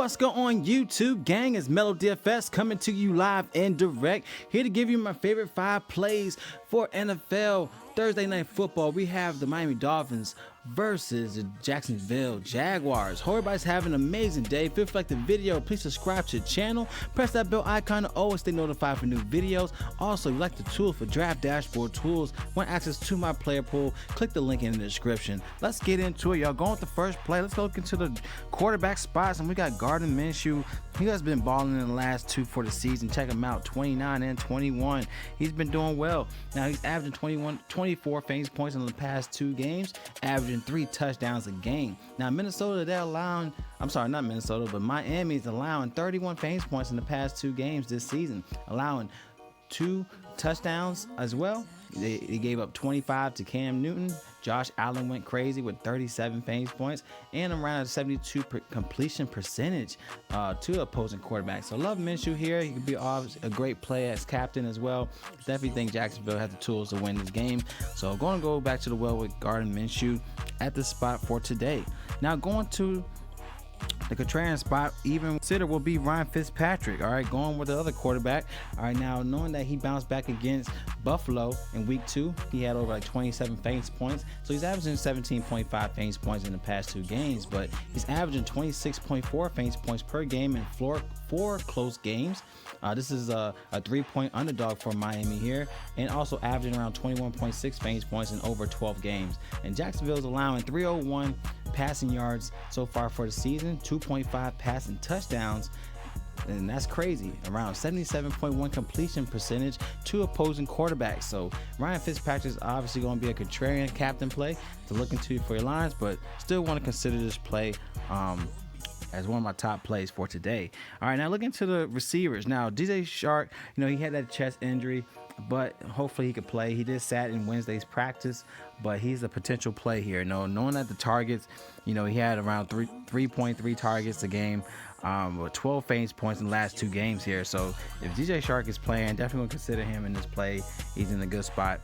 What's going on, YouTube gang? It's Melo DFS coming to you live and direct, here to give you my favorite 5 plays for NFL Thursday Night Football. We have the Miami Dolphins versus the Jacksonville Jaguars. Hope everybody's having an amazing day. If you like the video, please subscribe to the channel. Press that bell icon to always stay notified for new videos. Also, if you like the tool for draft dashboard tools, want access to my player pool, click the link in the description. Let's get into it, y'all. Going with the first play. Let's go look into the quarterback spots, and we got Gardner Minshew. He has been balling in the last 2 for the season. Check him out, 29 and 21. He's been doing well. Now he's averaging 24 fantasy points in the past 2 games, averaging 3 touchdowns a game. Now Minnesota, they're allowing, I'm sorry, not Minnesota, but Miami's allowing 31 fantasy points in the past 2 games this season, allowing 2 touchdowns as well. They gave up 25 to Cam Newton. Josh Allen went crazy with 37 fantasy points and around a 72 completion percentage to opposing quarterbacks. So love Minshew here. He could be a great play as captain as well. Definitely think Jacksonville has the tools to win this game. So going to go back to the well with Gardner Minshew at the spot for today. Now going to the contrarian spot, even consider, will be Ryan Fitzpatrick. All right, going with the other quarterback. All right, now knowing that he bounced back against Buffalo in week 2, he had over like 27 fantasy points. So he's averaging 17.5 fantasy points in the past 2 games, but he's averaging 26.4 fantasy points per game in 4 close games. This is a 3-point underdog for Miami here, and also averaging around 21.6 fantasy points in over 12 games. And Jacksonville is allowing 301 passing yards so far for the season, 2.5 passing touchdowns, and that's crazy. Around 77.1 completion percentage to opposing quarterbacks. So Ryan Fitzpatrick is obviously going to be a contrarian captain play to look into for your lines, but still want to consider this play as one of my top plays for today. All right, now looking to the receivers. Now DJ Chark, he had that chest injury, but hopefully he could play. He did sat in Wednesday's practice, but he's a potential play here. Knowing that the targets, he had around 3.3 targets a game, with 12 fantasy points in the last 2 games here. So if DJ Chark is playing, definitely gonna consider him in this play. He's in a good spot,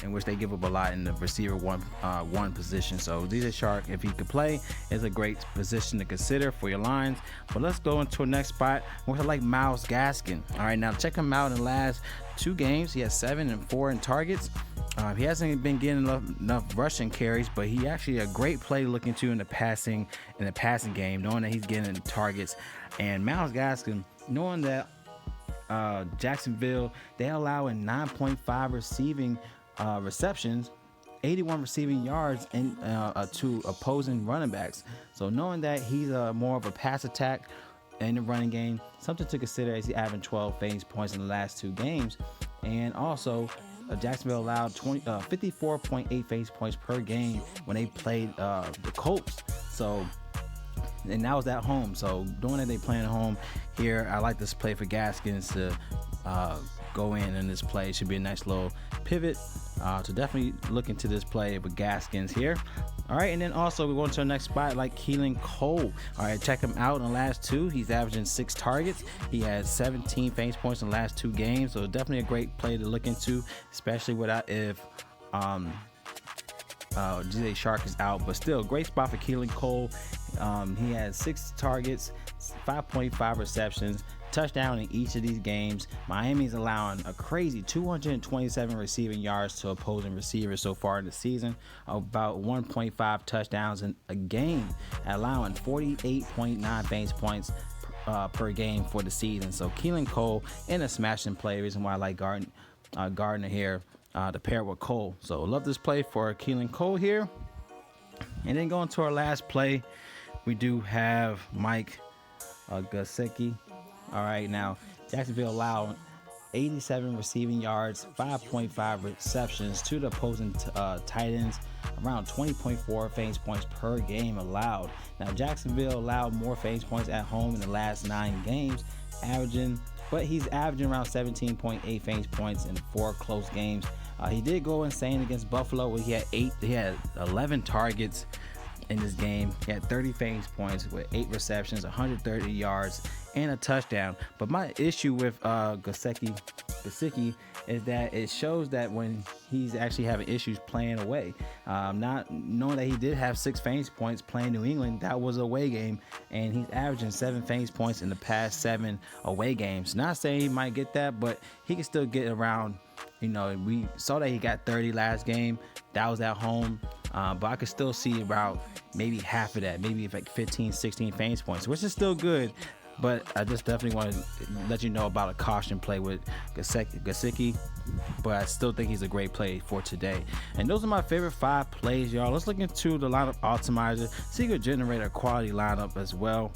in which they give up a lot in the receiver one position. So DJ Chark, if he could play, is a great position to consider for your lines. But let's go into the next spot, which I like Myles Gaskin. All right, now check him out in the last 2 games. He has 7 and 4 in targets. He hasn't been getting enough rushing carries, but he actually a great play looking to in the passing game, knowing that he's getting targets. And Myles Gaskin, knowing that Jacksonville, they're allowing 9.5 receiving receptions, 81 receiving yards and to opposing running backs. So knowing that he's more of a pass attack in the running game, something to consider as he's averaging 12 fantasy points in the last 2 games. And also Jacksonville allowed 54.8 fantasy points per game when they played the Colts. So, and that was at home. So knowing that they playing at home here, I like this play for Gaskins to go in this play. It should be a nice little pivot. So definitely look into this play with Gaskins here. All right, and then also we're going to the next spot, like Keeling Cole. All right, check him out in the last 2. He's averaging 6 targets. He has 17 fantasy points in the last 2 games. So definitely a great play to look into, especially if DJ Chark is out. But still, great spot for Keeling Cole. He has 6 targets, 5.5 receptions, touchdown in each of these games. Miami's allowing a crazy 227 receiving yards to opposing receivers so far in the season, about 1.5 touchdowns in a game, allowing 48.9 fantasy points per game for the season. So Keeling Cole in a smashing play, reason why I like Gardner here to pair with Cole. So love this play for Keeling Cole here. And then going to our last play, we do have Mike Goseki. All right, now Jacksonville allowed 87 receiving yards, 5.5 receptions to the opposing tight ends, around 20.4 fantasy points per game allowed. Now Jacksonville allowed more fantasy points at home in the last 9 games, but he's averaging around 17.8 fantasy points in 4 close games. He did go insane against Buffalo, where he had 11 targets in this game. He had 30 fantasy points with 8 receptions, 130 yards, and a touchdown. But my issue with Goseki Goseki is that it shows that when he's actually having issues playing away, not knowing that he did have 6 fantasy points playing New England, that was an away game, and he's averaging 7 fantasy points in the past 7 away games. Not saying he might get that, but he can still get around. You know, we saw that he got 30 last game. That was at home, but I could still see about maybe half of that, maybe like 15, 16 fantasy points, which is still good. But I just definitely want to let you know about a caution play with Goseki. But I still think he's a great play for today. And those are my favorite 5 plays, y'all. Let's look into the lineup optimizer, so you can generate a quality lineup as well.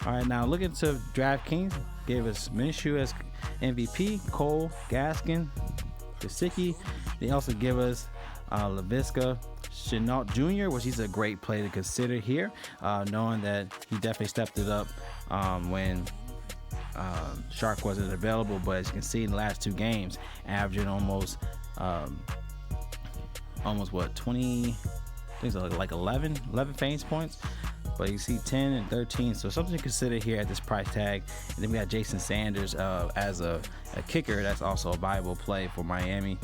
All right, now look into DraftKings. Gave us Minshew as MVP, Cole, Gaskin, Goseki. They also give us LaVisca Chenault Jr., which he's a great play to consider here, knowing that he definitely stepped it up when Shark wasn't available. But as you can see in the last 2 games, averaging almost what, 20, I think it's like 11 fantasy points. But you see 10 and 13, so something to consider here at this price tag. And then we got Jason Sanders as a kicker. That's also a viable play for Miami,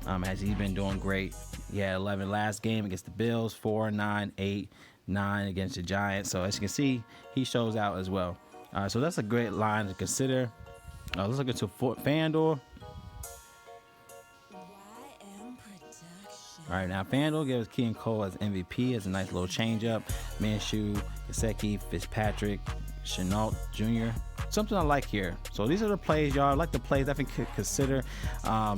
as he's been doing great. He had 11 last game against the Bills, 4, 9, 8, 9 against the Giants. So as you can see, he shows out as well. So that's a great line to consider. Let's look into FanDuel. All right, now FanDuel gives Keeling Cole as MVP as a nice little change up. Minshew, Goseki, Fitzpatrick, Chenault Jr. Something I like here. So these are the plays, y'all. I like the plays. Definitely consider.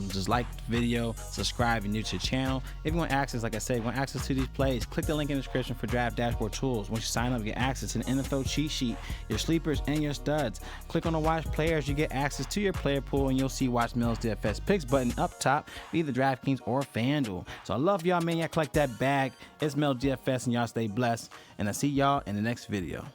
Just like the video, subscribe if you're new to the channel. If you want access, like I said, if you want access to these plays, click the link in the description for Draft Dashboard tools. Once you sign up, you get access to the NFL cheat sheet, your sleepers, and your studs. Click on the Watch Players, you get access to your player pool, and you'll see Watch Mills DFS picks button up top, either DraftKings or FanDuel. So I love y'all, man. Y'all collect that bag. It's Mel DFS, and y'all stay blessed. And I see y'all in the next video.